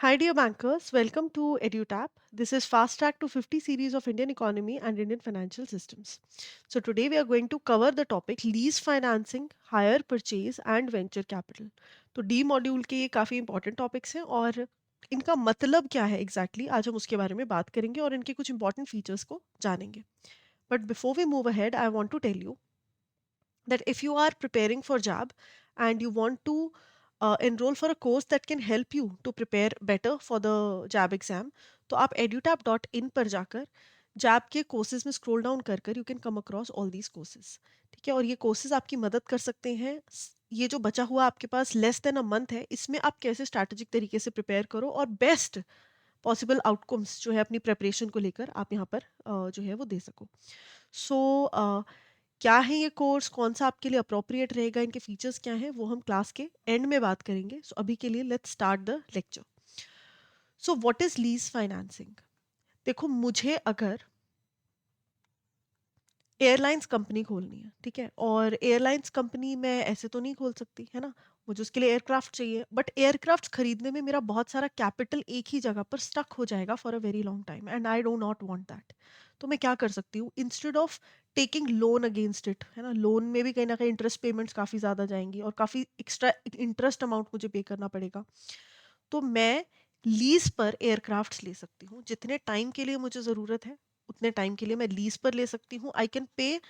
Hi, dear bankers. Welcome to EduTap. This is Fast Track to 50 series of Indian economy and Indian financial systems. So, today we are going to cover the topic lease financing, hire purchase and venture capital. तो D module के ये काफ़ी important topics हैं और इनका मतलब क्या है एग्जैक्टली आज हम उसके बारे में बात करेंगे और इनके कुछ इंपॉर्टेंट फीचर्स को जानेंगे. But before we move ahead I want to tell you that if you are preparing for job and you want to enroll for a course that can help you to prepare better for the job exam, तो आप edutap.in पर जाकर जैब के courses में scroll down कर कर you can come across all these courses. ठीक है, और ये कोर्सेज आपकी मदद कर सकते हैं. ये जो बचा हुआ आपके पास लेस देन अ मंथ है, इसमें आप कैसे स्ट्रैटेजिक तरीके से प्रिपेयर करो और बेस्ट पॉसिबल आउटकम्स जो है अपनी प्रेपरेशन को लेकर आप यहाँ पर जो है वो दे सको. सो क्या है ये कोर्स, कौन सा आपके लिए अप्रोप्रिएट रहेगा, इनके फीचर्स क्या हैं, वो हम क्लास के एंड में बात करेंगे. सो अभी के लिए let's start the lecture. So what is lease financing? देखो, मुझे अगर एयरलाइंस कंपनी खोलनी है, ठीक है, और एयरलाइंस कंपनी मैं ऐसे तो नहीं खोल सकती है ना, मुझे उसके लिए एयरक्राफ्ट चाहिए. बट एयरक्राफ्ट खरीदने में मेरा बहुत सारा कैपिटल एक ही जगह पर स्टक हो जाएगा for a very long time and I do not want that. तो मैं क्या कर सकती हूँ, instead of taking loan against it, है ना, लोन में भी कहीं ना कहीं इंटरेस्ट पेमेंट्स काफ़ी ज़्यादा जाएंगी और काफ़ी एक्स्ट्रा इंटरेस्ट अमाउंट मुझे पे करना पड़ेगा. तो मैं लीज पर एयरक्राफ्ट्स ले सकती हूँ. जितने टाइम के लिए मुझे ज़रूरत है उतने टाइम के लिए मैं लीज पर ले सकती हूँ. आई कैन पे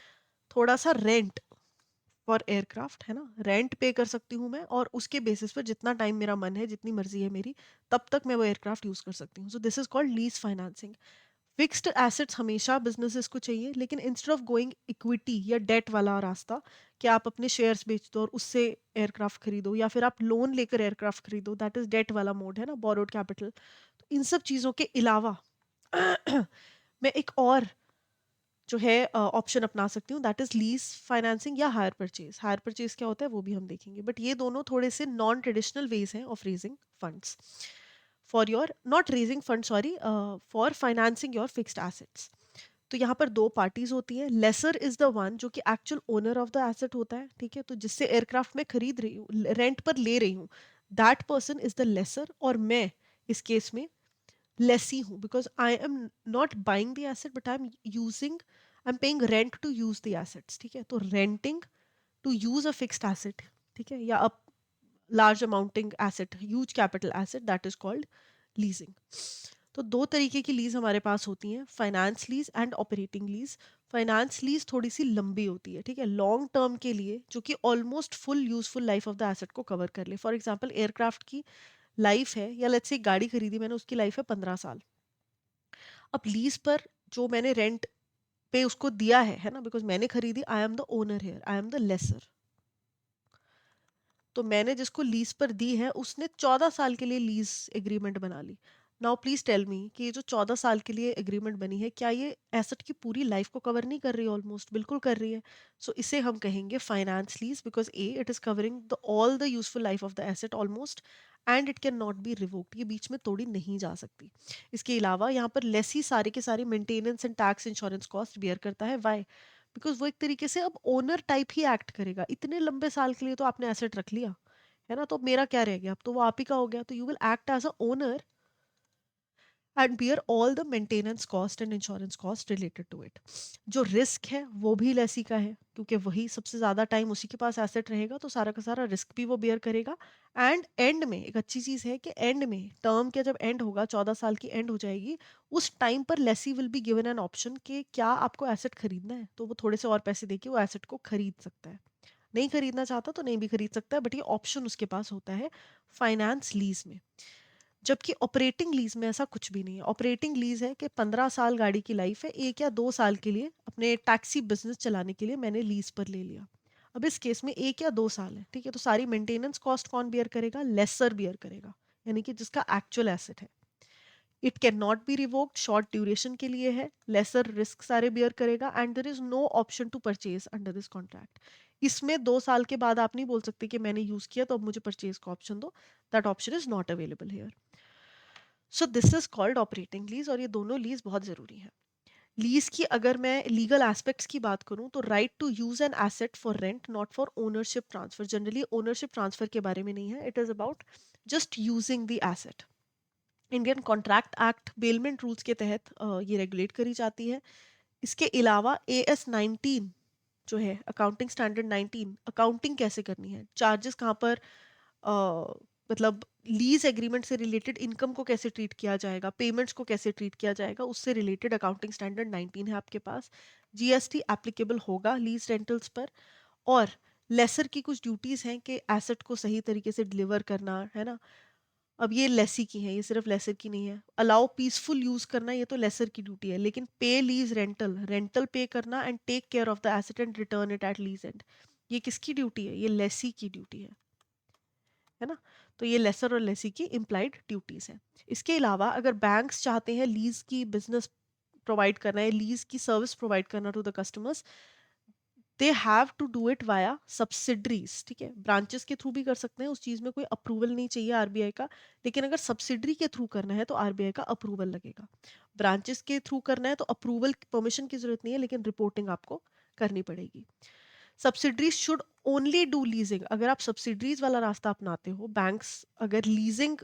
थोड़ा सा रेंट फॉर एयरक्राफ्ट, है ना, रेंट पे कर सकती हूँ मैं, और उसके बेसिस पर जितना टाइम मेरा मन है, जितनी मर्जी है मेरी, तब तक मैं वो एयरक्राफ्ट यूज़ कर सकती हूँ. So this is called lease financing. Fixed assets हमेशा बिजनेसेस को चाहिए, लेकिन इंस्टेड ऑफ गोइंग इक्विटी या डेट वाला रास्ता कि आप अपने शेयर्स बेच दो और उससे एयरक्राफ्ट खरीदो, या फिर आप लोन लेकर एयरक्राफ्ट खरीदो, दैट इज डेट वाला मोड, है ना, बोरोड कैपिटल. तो इन सब चीज़ों के अलावा मैं एक और जो है ऑप्शन अपना सकती हूँ, दैट इज लीज फाइनेंसिंग या हायर परचेज. हायर परचेज क्या होता है वो भी हम देखेंगे, बट ये दोनों थोड़े से नॉन ट्रेडिशनल वेज हैं of raising funds for your not raising fund, sorry, for financing your fixed assets. तो यहाँ पर दो पार्टीज होती हैं. लेसर इज द वन जो कि actual owner of the asset होता है, ठीक है, तो जिससे एयरक्राफ्ट में खरीद रही हूँ, रेंट पर ले रही हूँ, that person is the lessor. और मैं इस केस में लेसी हूँ, because I am not buying the asset but I am paying rent to use the assets. ठीक है, तो renting to use a fixed asset, ठीक है, या a large amounting asset, huge capital asset, that is called leasing. तो दो तरीके की लीज हमारे पास होती हैं, finance lease and operating lease. Finance lease थोड़ी सी लंबी होती है, ठीक है, लॉन्ग टर्म के लिए, जो कि almost full useful life of the asset को कवर कर ले. फॉर एग्जांपल, एयरक्राफ्ट की लाइफ है, या लेट्स से गाड़ी खरीदी मैंने, उसकी लाइफ है 15 साल. अब लीज पर जो मैंने रेंट पे उसको दिया है ना, बिकॉज मैंने खरीदी, I am the owner here, I am the lessor. तो मैंने जिसको लीज पर दी है उसने 14 साल के लिए लीज एग्रीमेंट बना ली. नाउ प्लीज टेल मी कि ये जो 14 साल के लिए एग्रीमेंट बनी है, क्या ये एसेट की पूरी लाइफ को कवर नहीं कर रही है? ऑलमोस्ट बिल्कुल कर रही है. सो इसे हम कहेंगे finance lease, because A it is covering the all the useful life of the asset almost, and it can not be revoked, ये बीच में तोड़ी नहीं जा सकती. इसके अलावा यहाँ पर लेसी सारे के सारे maintenance and tax insurance cost bear करता है. वाई? बिकॉज वो एक तरीके से अब ओनर टाइप ही एक्ट करेगा. इतने लंबे साल के लिए तो आपने एसेट रख लिया, है ना, तो अब मेरा क्या रह गया? अब तो वो आप ही का हो गया. तो you will act as a owner and bear all the maintenance cost and insurance cost related to it. जो रिस्क है वो भी लेसी का है, क्योंकि वही सबसे ज़्यादा टाइम उसी के पास एसेट रहेगा, तो सारा का सारा रिस्क भी वो बियर करेगा. एंड एंड में एक अच्छी चीज़ है कि एंड में टर्म के जब एंड होगा, 14 साल की एंड हो जाएगी, उस टाइम पर lessee will be given an option कि क्या आपको एसेट खरीदना है, तो वो थोड़े से और पैसे देके वो एसेट को खरीद सकता है. नहीं खरीदना चाहता तो नहीं भी खरीद सकता है, बट ये ऑप्शन उसके पास होता है फाइनेंस लीज में. जबकि ऑपरेटिंग लीज में ऐसा कुछ भी नहीं है. ऑपरेटिंग लीज है कि 15 साल गाड़ी की लाइफ है, 1 या 2 साल के लिए अपने टैक्सी बिजनेस चलाने के लिए मैंने लीज पर ले लिया. अब इस केस में 1 या 2 साल है, ठीक है, तो सारी मेंटेनेंस कॉस्ट कौन बियर करेगा? लेसर बियर करेगा, यानी कि जिसका एक्चुअल एसेट है. It can not be revoked, short duration के लिए है, लेसर रिस्क सारे बियर करेगा, and there is no option to purchase under this contract. इसमें 2 साल के बाद आप नहीं बोल सकते कि मैंने यूज किया तो अब मुझे परचेज का ऑप्शन दो. That option is not available hair. So this is called operating lease, और ये दोनों लीज बहुत जरूरी है. लीज की अगर मैं लीगल एस्पेक्ट्स की बात करूं, तो right to use an asset for rent, not for ownership transfer. Generally ownership transfer के बारे में नहीं है, it is about just using the asset. Indian Contract Act bailment rules के तहत ये रेगुलेट करी जाती है। इसके अलावा AS 19 जो है, अकाउंटिंग स्टैंडर्ड 19, अकाउंटिंग कैसे करनी है, चार्जेस कहाँ पर, अ, मतलब लीज एग्रीमेंट से रिलेटेड इनकम को कैसे ट्रीट किया जाएगा, पेमेंट्स को कैसे ट्रीट किया जाएगा, उससे रिलेटेड अकाउंटिंग स्टैंडर्ड 19 है आपके पास। जीएसटी एप्लीकेबल होगा लीज रेंटल्स पर। और लेसर की कुछ ड्यूटीज हैं कि एसेट को सही तरीके से डिलीवर करना है ना। अब ये लेसी की है, ये सिर्फ लेसर की नहीं है। अलाउ पीसफुल यूज करना, ये तो लेसर की ड्यूटी है। लेकिन पे लीज रेंटल, रेंटल पे करना and take care of the asset and return it at lease end, ये किसकी ड्यूटी है? ये लेसी की ड्यूटी है ना। तो ये लेसर और लेसी की इम्प्लाइड ड्यूटीज है। इसके अलावा अगर बैंक्स चाहते हैं लीज की बिजनेस प्रोवाइड करना है, लीज की सर्विस प्रोवाइड करना to the customers, they have to do it via subsidiaries. ठीक है, ब्रांचेस के थ्रू भी कर सकते हैं, उस चीज में कोई अप्रूवल नहीं चाहिए आरबीआई का। लेकिन अगर सब्सिडरी के थ्रू करना है तो आरबीआई का अप्रूवल लगेगा। ब्रांचेस के थ्रू करना है तो अप्रूवल परमिशन की जरूरत नहीं है, लेकिन रिपोर्टिंग आपको करनी पड़ेगी। Subsidiaries should only do leasing. अगर आप सब्सिडरीज वाला रास्ता अपनाते हो, बैंक्स अगर लीजिंग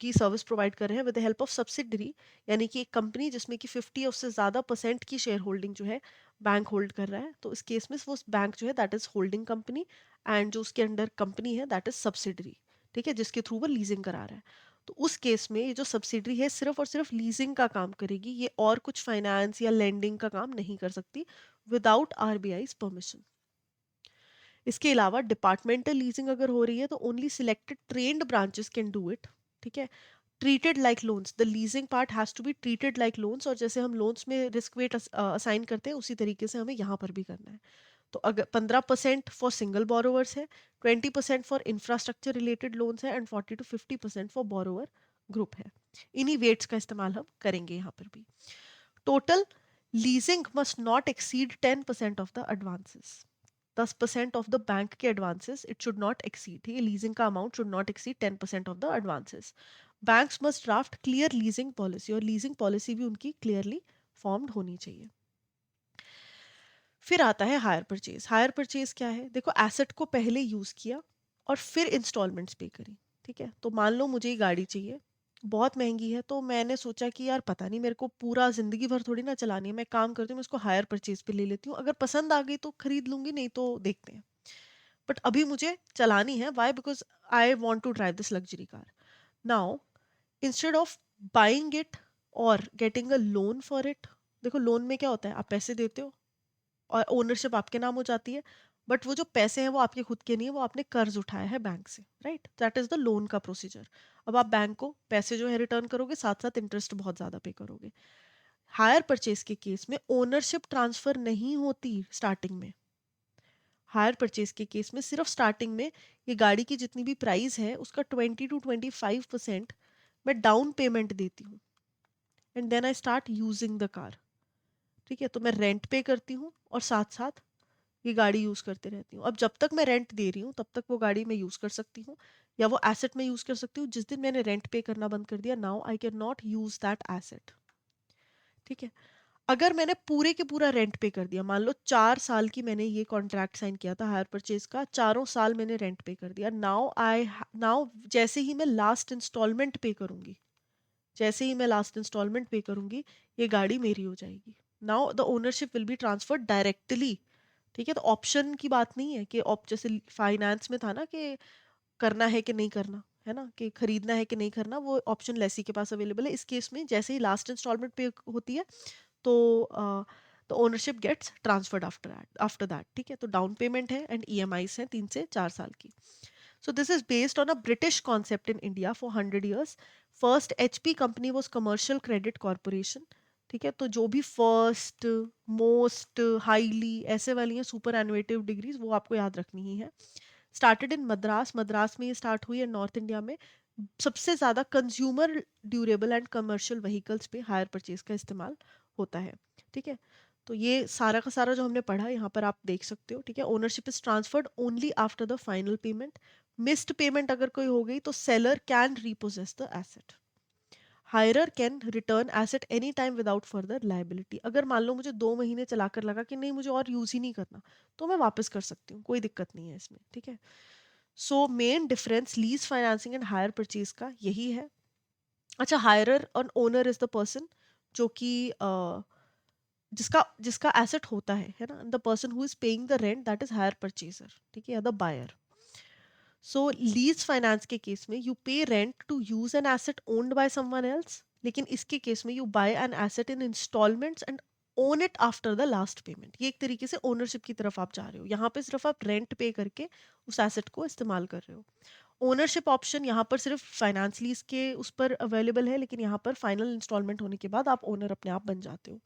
की सर्विस प्रोवाइड कर रहे हैं with the help of subsidiary, यानी कि एक कंपनी जिसमें कि 50 या उससे ज़्यादा परसेंट की शेयर होल्डिंग जो है बैंक होल्ड कर रहा है, तो इस केस में वो बैंक जो है that is holding company, and जो उसके अंडर कंपनी है दैट इज सब्सिडरी। ठीक है, जिसके थ्रू वो लीजिंग करा रहा है। तो उस केस में ये जो सब्सिडरी है सिर्फ और सिर्फ लीजिंग का काम करेगी, ये और कुछ फाइनेंस या लेंडिंग का काम नहीं कर सकती विदाउट आरबीआई परमिशन। इसके अलावा डिपार्टमेंटल लीजिंग अगर हो रही है तो only selected trained branches can do it. ठीक है, treated like loans, the leasing part has to be treated like loans, और जैसे हम लोन्स में रिस्क वेट असाइन करते हैं उसी तरीके से हमें यहाँ पर भी करना है। तो अगर 15% फॉर सिंगल बोरोवर्स है, 20% फॉर इंफ्रास्ट्रक्चर रिलेटेड लोन्स है, and 40 to 50% for borrower group है। इन्हीं वेट्स का इस्तेमाल हम करेंगे यहाँ पर भी। Total leasing must not exceed 10% of the advances. 10% of the bank के advances it should not exceed. ठीक है, लीजिंग का amount should not exceed 10% of the advances. Banks must draft clear leasing policy, और लीजिंग पॉलिसी भी उनकी clearly formed होनी चाहिए। फिर आता है हायर परचेज। हायर परचेज क्या है? देखो, एसेट को पहले यूज किया और फिर इंस्टॉलमेंट्स पे करी। ठीक है, तो मान लो मुझे ये गाड़ी चाहिए, बहुत महंगी है, तो मैंने सोचा कि यार पता नहीं, मेरे को पूरा जिंदगी भर थोड़ी ना चलानी है, मैं काम करती हूँ, मैं इसको हायर परचेज पे ले लेती हूँ, अगर पसंद आ गई तो खरीद लूंगी, नहीं तो देखते हैं। बट अभी मुझे चलानी है, why? Because I want to drive this luxury car. Now instead of buying it और getting a loan for it, देखो लोन में क्या होता है, आप पैसे देते हो और ओनरशिप आपके नाम हो जाती है, बट वो जो पैसे हैं वो आपके खुद के नहीं है, वो आपने कर्ज उठाया है बैंक से, right? That is the loan का प्रोसीजर। अब आप बैंक को पैसे जो है रिटर्न करोगे, साथ साथ इंटरेस्ट बहुत ज्यादा पे करोगे। हायर परचेज के केस में ओनरशिप ट्रांसफर नहीं होती स्टार्टिंग में। हायर परचेज के केस में सिर्फ स्टार्टिंग में ये गाड़ी की जितनी भी प्राइस है उसका 20 to 25% मैं डाउन पेमेंट देती हूँ, and then I start using the car. ठीक है, तो मैं रेंट पे करती हूँ और साथ साथ ये गाड़ी यूज करते रहती हूँ। अब जब तक मैं रेंट दे रही हूँ तब तक वो गाड़ी मैं यूज कर सकती हूँ, या वो एसेट में यूज कर सकती हूँ। जिस दिन मैंने रेंट पे करना बंद कर दिया, now I can not use that asset. ठीक है, अगर मैंने पूरे के पूरा रेंट पे कर दिया, मान लो 4 साल की मैंने ये कॉन्ट्रैक्ट साइन किया था हायर परचेज का, 4 साल मैंने रेंट पे कर दिया, नाउ जैसे ही मैं लास्ट इंस्टॉलमेंट पे करूंगी, जैसे ही मैं लास्ट इंस्टॉलमेंट पे करूंगी, ये गाड़ी मेरी हो जाएगी। Now the ownership will be transferred directly. ठीक है, तो ऑप्शन की बात नहीं है कि जैसे फाइनेंस में था ना कि करना है कि नहीं करना, है ना, कि खरीदना है कि नहीं करना, वो ऑप्शन लेसी के पास अवेलेबल है। इस केस में जैसे ही लास्ट इंस्टॉलमेंट पे होती है तो the ownership gets transferred after that. ठीक है, तो डाउन पेमेंट है एंड ईएमआईस हैं 3 से 4 साल की। So this is based on a British concept in India for 100 years. First HP company was Commercial Credit Corporation. ठीक है, तो जो भी फर्स्ट, मोस्ट, हाईली ऐसे वाली हैं सुपर एनुएटिव डिग्रीज, वो आपको याद रखनी ही है। स्टार्टेड इन मद्रास, मद्रास में ये स्टार्ट हुई है नॉर्थ इंडिया में। सबसे ज़्यादा consumer durable and commercial vehicles पे हायर परचेज का इस्तेमाल होता है। ठीक है, तो ये सारा का सारा जो हमने पढ़ा यहाँ पर आप देख सकते हो। ठीक है, ownership is transferred only after the final payment. Missed payment अगर कोई हो गई तो seller can repossess the asset. Hirer can return asset any time without further liability. अगर मान लो मुझे 2 महीने चलाकर लगा कि नहीं मुझे और यूज ही नहीं करना, तो मैं वापस कर सकती हूँ, कोई दिक्कत नहीं है इसमें। ठीक है, so main difference lease financing and hire purchase का यही है। अच्छा, हायरर और ओनर इज द पर्सन जो कि जिसका जिसका एसेट होता है ना, the person who is paying the rent that is hire purchaser, ठीक है, या the buyer. So lease finance के केस में you pay rent to use an asset owned by someone else, लेकिन इसके केस में you buy an asset in installments and own it after the last payment. ये एक तरीके से ownership की तरफ आप जा रहे हो, यहाँ पे सिर्फ आप रेंट पे करके उस एसेट को इस्तेमाल कर रहे हो। ओनरशिप ऑप्शन यहाँ पर सिर्फ फाइनेंस लीज के उस पर अवेलेबल है, लेकिन यहाँ पर फाइनल इंस्टॉलमेंट होने के बाद आप ओनर अपने आप बन जाते हो।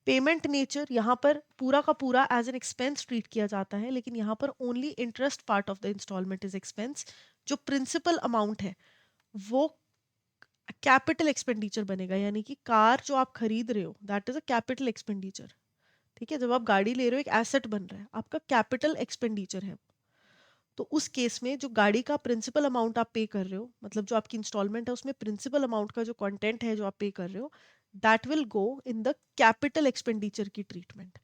पेमेंट नेचर यहाँ पर पूरा का पूरा एज एन एक्सपेंस ट्रीट किया जाता है, लेकिन यहाँ पर only interest part of the installment is expense. जो प्रिंसिपल अमाउंट है वो कैपिटल एक्सपेंडिचर बनेगा, यानी कि कार जो आप खरीद रहे हो that is a capital expenditure. ठीक है, जब आप गाड़ी ले रहे हो एक एसेट बन रहा है, आपका कैपिटल एक्सपेंडिचर है। तो उस केस में जो गाड़ी का प्रिंसिपल अमाउंट आप पे कर रहे हो, मतलब जो आपकी इंस्टॉलमेंट है उसमें प्रिंसिपल अमाउंट का जो कंटेंट है जो आप पे कर रहे हो, that will go in the capital expenditure की ट्रीटमेंट।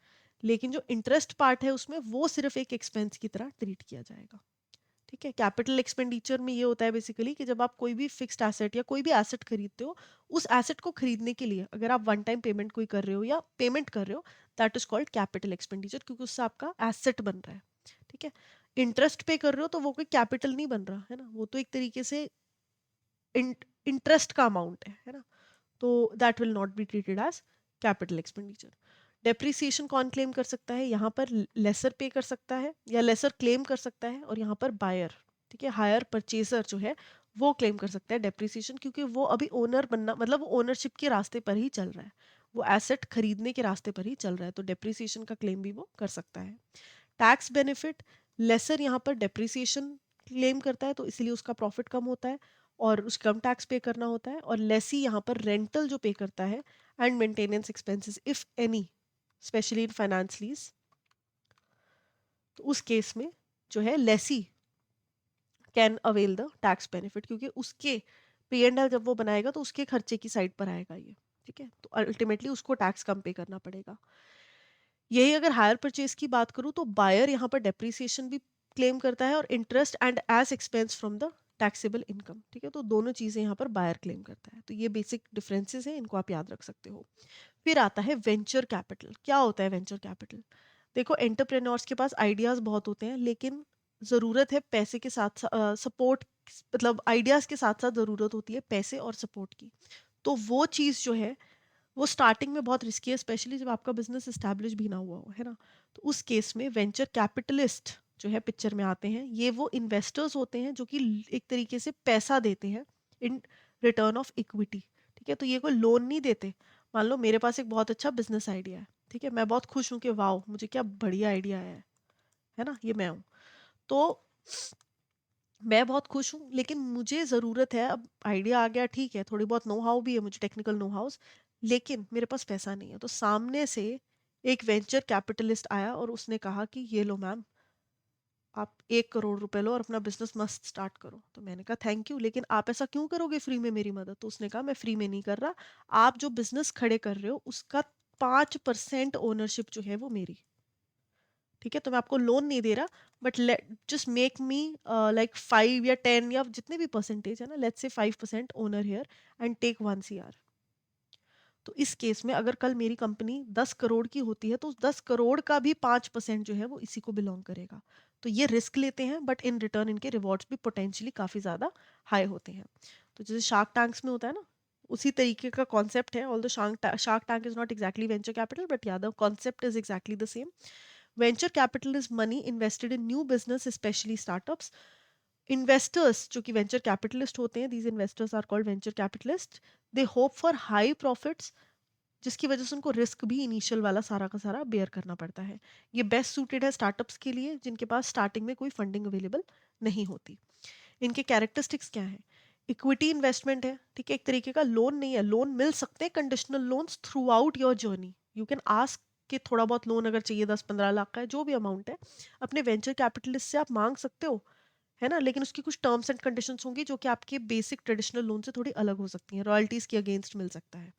लेकिन जो इंटरेस्ट पार्ट है उसमें वो सिर्फ एक एक्सपेंस की तरह ट्रीट किया जाएगा। ठीक है, कैपिटल एक्सपेंडिचर में ये होता है बेसिकली कि जब आप कोई भी फिक्स्ड एसेट या कोई भी एसेट खरीदते हो, उस एसेट को खरीदने के लिए अगर आप वन टाइम पेमेंट कोई कर रहे हो या पेमेंट कर रहे हो, that is called capital expenditure, क्योंकि उससे आपका एसेट बन रहा है। ठीक है, इंटरेस्ट पे कर रहे हो तो वो कोई कैपिटल नहीं बन रहा है ना, वो तो एक तरीके से इंटरेस्ट का अमाउंट है ना। तो that will not be treated as capital expenditure. Depreciation कौन क्लेम कर सकता है? यहाँ पर लेसर पे कर सकता है या लेसर क्लेम कर सकता है, और यहाँ पर बायर, ठीक है, हायर परचेजर जो है वो क्लेम कर सकता है डेप्रिसिएशन, क्योंकि वो अभी ओनर बनना, मतलब वो ओनरशिप के रास्ते पर ही चल रहा है, वो एसेट खरीदने के रास्ते पर ही चल रहा है, तो डेप्रिसिएशन का क्लेम भी वो कर सकता है। टैक्स बेनिफिट, लेसर यहाँ पर डेप्रिसिएशन क्लेम करता है तो इसलिए उसका प्रॉफिट कम होता है और उस कम टैक्स पे करना होता है, और लेसी यहाँ पर रेंटल जो पे करता है and maintenance expenses if any, specially in finance lease, तो उस केस में जो है lessee can avail the tax benefit, क्योंकि उसके P&L जब वो बनाएगा तो उसके खर्चे की साइड पर आएगा ये। ठीक है, तो अल्टीमेटली उसको टैक्स कम पे करना पड़ेगा। यही अगर हायर परचेज की बात करूं तो बायर यहाँ पर डेप्रिसिएशन भी क्लेम करता है और interest and as expense from the taxable income. ठीक है, तो दोनों चीजें यहाँ पर बायर क्लेम करता है, तो ये बेसिक डिफरेंसेस हैं, इनको आप याद रख सकते हो। फिर आता है वेंचर कैपिटल। क्या होता है वेंचर कैपिटल? देखो, एंटरप्रेन्योर्स के पास आइडियाज बहुत होते हैं, लेकिन ज़रूरत है पैसे के साथ सपोर्ट, मतलब आइडियाज के साथ साथ ज़रूरत होती है पैसे और सपोर्ट की। तो वो चीज़ जो है वो स्टार्टिंग में बहुत रिस्की है, स्पेशली जब आपका बिजनेस एस्टैब्लिश भी ना हुआ हो, है ना। तो उस केस में वेंचर कैपिटलिस्ट जो है पिक्चर में आते हैं। ये वो इन्वेस्टर्स होते हैं जो कि एक तरीके से पैसा देते हैं इन रिटर्न ऑफ इक्विटी। ठीक है, तो ये कोई लोन नहीं देते। मान लो मेरे पास एक बहुत अच्छा बिजनेस आइडिया है, ठीक है, मैं बहुत खुश हूँ कि वाह मुझे क्या बढ़िया आइडिया है ना, ये मैं हूँ। तो मैं बहुत खुश हूँ, लेकिन मुझे ज़रूरत है, अब आइडिया आ गया, ठीक है, थोड़ी बहुत नो हाउ भी है मुझे, टेक्निकल नो हाउस, लेकिन मेरे पास पैसा नहीं है। तो सामने से एक वेंचर कैपिटलिस्ट आया और उसने कहा कि ये लो मैम, आप 1 करोड़ रुपए लो और अपना बिजनेस मस्त स्टार्ट करो। तो मैंने कहा थैंक यू, लेकिन आप ऐसा क्यों करोगे फ्री में मेरी मदद? तो उसने कहा मैं फ्री में नहीं कर रहा, आप जो बिजनेस खड़े कर रहे हो उसका 5% ओनरशिप जो है वो मेरी। ठीक है, तो मैं आपको लोन नहीं दे रहा, but just make me like 5 या 10 या जितने भी परसेंटेज है ना, let's say 5% owner here and take 1 CR। तो इस केस में अगर कल मेरी कंपनी 10 करोड़ की होती है तो उस 10 करोड़ का भी 5% जो है वो इसी को बिलोंग करेगा। तो ये रिस्क लेते हैं, बट इन रिटर्न इनके रिवॉर्ड्स भी पोटेंशियली काफ़ी ज़्यादा हाई होते हैं। तो जैसे शार्क टैंक्स में होता है ना, उसी तरीके का कॉन्सेप्ट है। Although shark tank is not exactly venture capital, but yeah the concept is exactly the same. Venture capital is money invested in new business, especially startups. Investors जो कि venture capitalist होते हैं, these investors are called venture capitalists. They hope for high profits, जिसकी वजह से उनको risk भी initial वाला सारा का सारा बेयर करना पड़ता है। ये बेस्ट सूटेड है स्टार्टअप्स के लिए जिनके पास स्टार्टिंग में कोई फंडिंग अवेलेबल नहीं होती। इनके कैरेक्टरिस्टिक्स क्या है? इक्विटी इन्वेस्टमेंट है, ठीक है, एक तरीके का लोन नहीं है। लोन मिल सकते हैं, conditional loans through out your journey. You can ask कि थोड़ा बहुत लोन अगर चाहिए 10-15 लाख का है, जो भी अमाउंट है, अपने वेंचर कैपिटलिस्ट से आप मांग सकते हो, है ना। लेकिन उसकी कुछ टर्म्स एंड कंडीशंस होंगी जो कि आपके बेसिक ट्रेडिशनल लोन से थोड़ी अलग हो सकती हैं। रॉयल्टीज के अगेंस्ट मिल सकता है,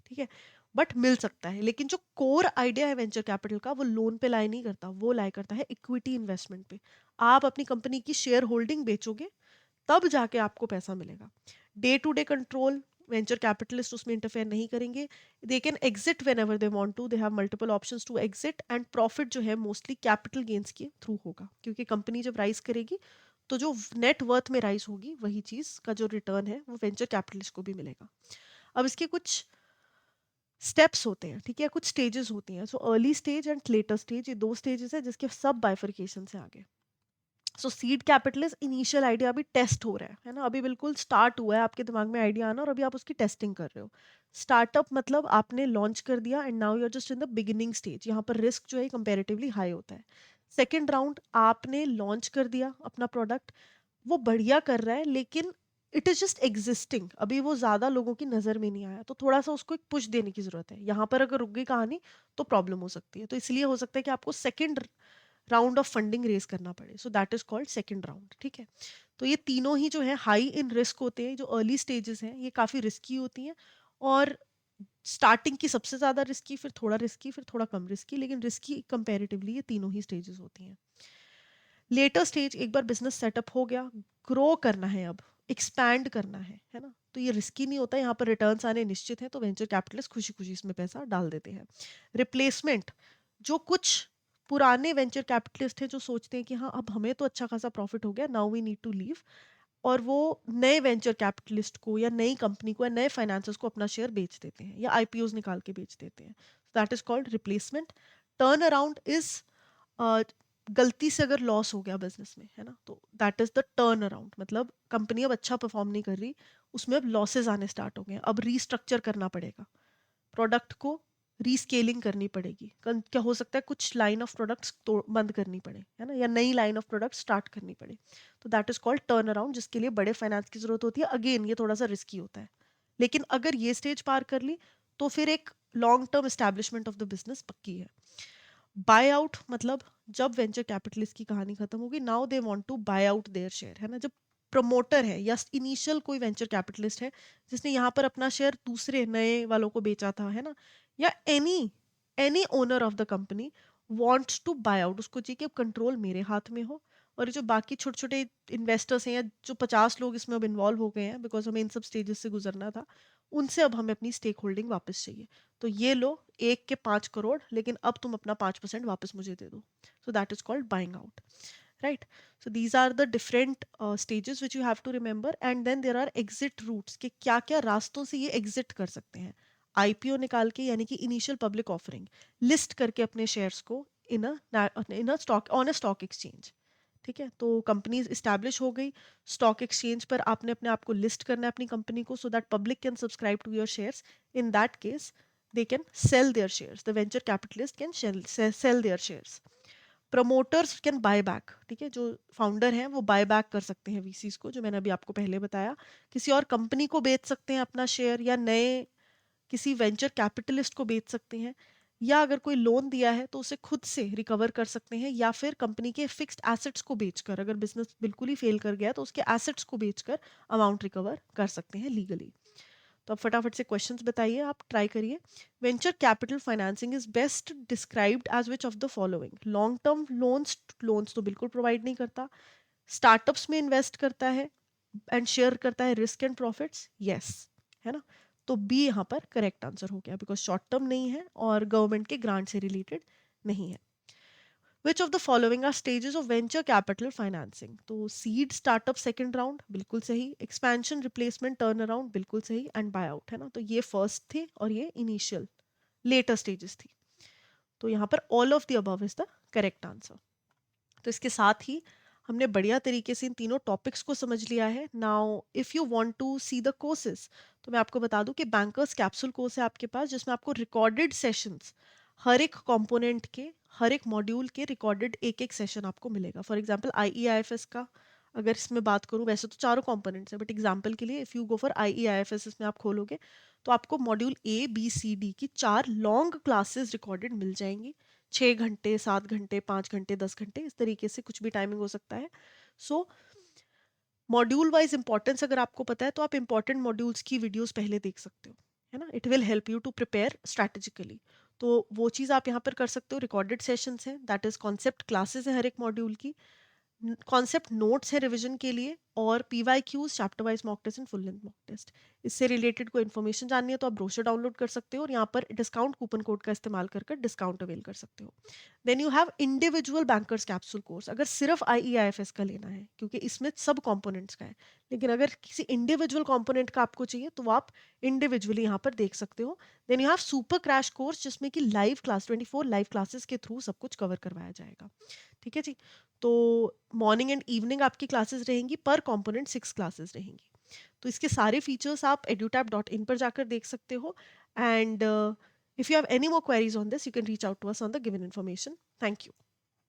ठीक है, बट मिल सकता है। लेकिन जो कोर आइडिया है वेंचर कैपिटल का, वो लोन पे लाई नहीं करता, वो लाई करता है इक्विटी इन्वेस्टमेंट पे। आप अपनी कंपनी की शेयर होल्डिंग बेचोगे, तब जाके आपको पैसा मिलेगा। Day to day control, venture capitalist उसमें इंटरफेयर नहीं करेंगे. They can exit whenever they want to, they have multiple options to exit, and profit जो है मोस्टली कैपिटल गेन्स के थ्रू होगा, क्योंकि कंपनी जब राइज करेगी तो जो नेट वर्थ में राइज होगी वही चीज का जो रिटर्न है वो वेंचर कैपिटलिस्ट को भी मिलेगा. अब इसके कुछ स्टेप्स होते हैं, ठीक है, कुछ स्टेजेस होती हैं. So early stage and later stage, ये दो स्टेजेस है जिसके सब बाइफर्केशन से आगे. सो seed capital is initial idea, अभी टेस्ट हो रहा है ना, अभी बिल्कुल स्टार्ट हुआ है आपके दिमाग में आइडिया आना और अभी आप उसकी टेस्टिंग कर रहे हो. स्टार्टअप मतलब आपने लॉन्च कर दिया and now you are just in the beginning stage, यहाँ पर रिस्क जो है कंपेरेटिवली हाई होता है. सेकेंड राउंड, आपने लॉन्च कर दिया अपना प्रोडक्ट, वो बढ़िया कर रहा है लेकिन इट इज जस्ट एग्जिस्टिंग, अभी वो ज्यादा लोगों की नजर में नहीं आया, तो थोड़ा सा उसको एक पुश देने की जरूरत है. यहाँ पर अगर रुक गई कहानी तो प्रॉब्लम हो सकती है, तो इसलिए हो सकता है कि आपको second round of funding raise करना पड़े. So that is called second round, ठीक है. तो ये तीनों ही जो है हाई इन रिस्क होते हैं. जो अर्ली स्टेजेस हैं ये काफी रिस्की होती हैं, और स्टार्टिंग की सबसे ज्यादा रिस्की, फिर थोड़ा रिस्की, फिर थोड़ा कम रिस्की, लेकिन रिस्की कंपैरेटिवली ये तीनों ही स्टेजेस होती हैं. लेटर स्टेज, एक बार बिजनेस सेटअप हो गया, ग्रो करना है, अब एक्सपैंड करना है ना, तो ये रिस्की नहीं होता, यहाँ पर रिटर्न्स आने निश्चित हैं, तो वेंचर कैपिटलिस्ट खुशी खुशी इसमें पैसा डाल देते हैं. रिप्लेसमेंट, जो कुछ पुराने वेंचर कैपिटलिस्ट हैं जो सोचते हैं कि हाँ अब हमें तो अच्छा खासा प्रॉफिट हो गया, now we need to leave, और वो नए वेंचर कैपिटलिस्ट को या नई कंपनी को या नए फाइनेंसर्स को अपना शेयर बेच देते हैं या आईपीओज निकाल के बेच देते हैं. That is called replacement. Turn around is गलती से अगर लॉस हो गया बिजनेस में, है ना, तो that is the turn around, मतलब कंपनी अब अच्छा परफॉर्म नहीं कर रही, उसमें अब लॉसेज आने स्टार्ट हो गए, अब रीस्ट्रक्चर करना पड़ेगा, प्रोडक्ट को रीस्केलिंग करनी पड़ेगी, क्या हो सकता है कुछ लाइन ऑफ प्रोडक्ट्स तो बंद करनी पड़े, है ना, या नई लाइन ऑफ प्रोडक्ट स्टार्ट करनी पड़े, तो that is called turn around, जिसके लिए बड़े फाइनेंस की जरूरत होती है. अगेन ये थोड़ा सा रिस्की होता है, लेकिन अगर ये स्टेज पार कर ली तो फिर एक long term establishment of the business पक्की है. बाय आउट मतलब जब वेंचर कैपिटलिस्ट की कहानी खत्म होगी, now they want to buy out their share, है ना, जब प्रमोटर है या इनिशियल कोई वेंचर कैपिटलिस्ट है जिसने यहाँ पर अपना शेयर दूसरे नए वालों को बेचा था, है ना, या any any owner of the company wants to buy out, उसको चाहिए कि अब कंट्रोल मेरे हाथ में हो, और ये जो बाकी छोटे छोटे इन्वेस्टर्स हैं या जो 50 लोग इसमें अब इन्वॉल्व हो गए हैं बिकॉज हमें इन सब स्टेजेस से गुजरना था, उनसे अब हमें अपनी स्टेक होल्डिंग वापस चाहिए, तो ये लो 1 के 5 करोड़, लेकिन अब तुम अपना 5% वापस मुझे दे दो. So that is called buying out, right. So these are the different stages which you have to remember, and then there are exit routes, कि क्या क्या रास्तों से ये एग्जिट कर सकते हैं. आईपीओ निकाल के, यानी कि इनिशियल पब्लिक ऑफरिंग, लिस्ट करके अपने शेयर्स को in a stock on a stock exchange, ठीक है, तो कंपनी इस्टेब्लिश हो गई, स्टॉक एक्सचेंज पर आपने अपने आप को लिस्ट करना है अपनी कंपनी को, so that public can subscribe to your shares. In that case they can sell their shares, the venture capitalist can sell their shares. Promoters can buy back, ठीक है, जो फाउंडर हैं वो बाय बैक कर सकते हैं VCs को, जो मैंने अभी आपको पहले बताया, किसी और कंपनी को बेच सकते हैं अपना शेयर, या नए किसी वेंचर कैपिटलिस्ट को बेच सकते हैं, या अगर कोई लोन दिया है तो उसे खुद से रिकवर कर सकते हैं, या फिर कंपनी के फिक्स्ड एसेट्स को बेचकर, अगर बिजनेस बिल्कुल ही फेल कर गया तो उसके एसेट्स को बेचकर अमाउंट रिकवर कर सकते हैं लीगली. तो अब फटाफट से क्वेश्चंस बताइए, आप ट्राई करिए. Venture capital financing is best described as which of the following. Long term loans, loans तो बिल्कुल प्रोवाइड नहीं करता. स्टार्टअप्स में इन्वेस्ट करता है एंड शेयर करता है रिस्क एंड प्रॉफिट्स, यस, है ना, तो बी यहाँ पर करेक्ट आंसर हो गया, बिकॉज शॉर्ट टर्म नहीं है और गवर्नमेंट के ग्रांट से रिलेटेड नहीं है. Which of the following are stages of venture capital financing? तो seed startup second round बिल्कुल सही, expansion replacement turnaround बिल्कुल सही, and buyout, है ना, तो ये first थे और ये initial later stages थी, तो यहाँ पर all of the above is the correct answer. तो इसके साथ ही हमने बढ़िया तरीके से इन तीनों टॉपिक्स को समझ लिया है. Now if you want to see the courses, तो मैं आपको बता दूं कि बैंकर्स कैप्सूल कोर्स है आपके पास, जिसमें आपको रिकॉर्डेड सेशंस, हर एक कंपोनेंट के, हर एक मॉड्यूल के रिकॉर्डेड एक एक सेशन आपको मिलेगा. फॉर एग्जांपल आईईआईएफएस का अगर इसमें बात करूं, वैसे तो चारों कंपोनेंट्स है, बट एग्जांपल के लिए if you go for IEIFS, इसमें आप खोलोगे तो आपको module A B C D की 4 लॉन्ग क्लासेस रिकॉर्डेड मिल जाएंगी. 6 घंटे, 7 घंटे, 5 घंटे, 10 घंटे, इस तरीके से कुछ भी टाइमिंग हो सकता है. सो मॉड्यूल वाइज इंपॉर्टेंस अगर आपको पता है तो आप इंपॉर्टेंट मॉड्यूल्स की वीडियोस पहले देख सकते हो, है ना, it will help you to prepare strategically. तो वो चीज़ आप यहाँ पर कर सकते हो. रिकॉर्डेड सेशंस हैं, दैट इज कॉन्सेप्ट क्लासेस हैं हर एक मॉड्यूल की. कॉन्सेप्ट नोट्स है रिवीजन के लिए, और PYQs, chapter wise mock test and full length mock test. इससे रिलेटेड कोई इन्फॉर्मेशन जाननी है तो आप ब्रोशर डाउनलोड कर सकते हो, और यहाँ पर डिस्काउंट कूपन कोड का इस्तेमाल कर कर डिस्काउंट अवेल कर सकते हो। Then you have individual bankers capsule course, अगर सिर्फ IEIFS का लेना है, क्योंकि इसमें सब कंपोनेंट्स का है, लेकिन अगर किसी इंडिविजुअल कंपोनेंट का आपको चाहिए तो आप इंडिविजुअली यहाँ पर देख सकते हो। Then you have super crash course, जिसमें कि लाइव क्लास 24 लाइव क्लासेस के थ्रू सब कुछ कवर करवाया जाएगा। ठीक है जी। तो मॉर्निंग एंड इवनिंग आपकी क्लासेस रहेंगी, पर कंपोनेंट 6 क्लासेस रहेंगी। तो इसके सारे फीचर्स आप edutab.in पर जाकर देख सकते हो। And if you have any more queries on this, you can reach out to us on the given information. Thank you.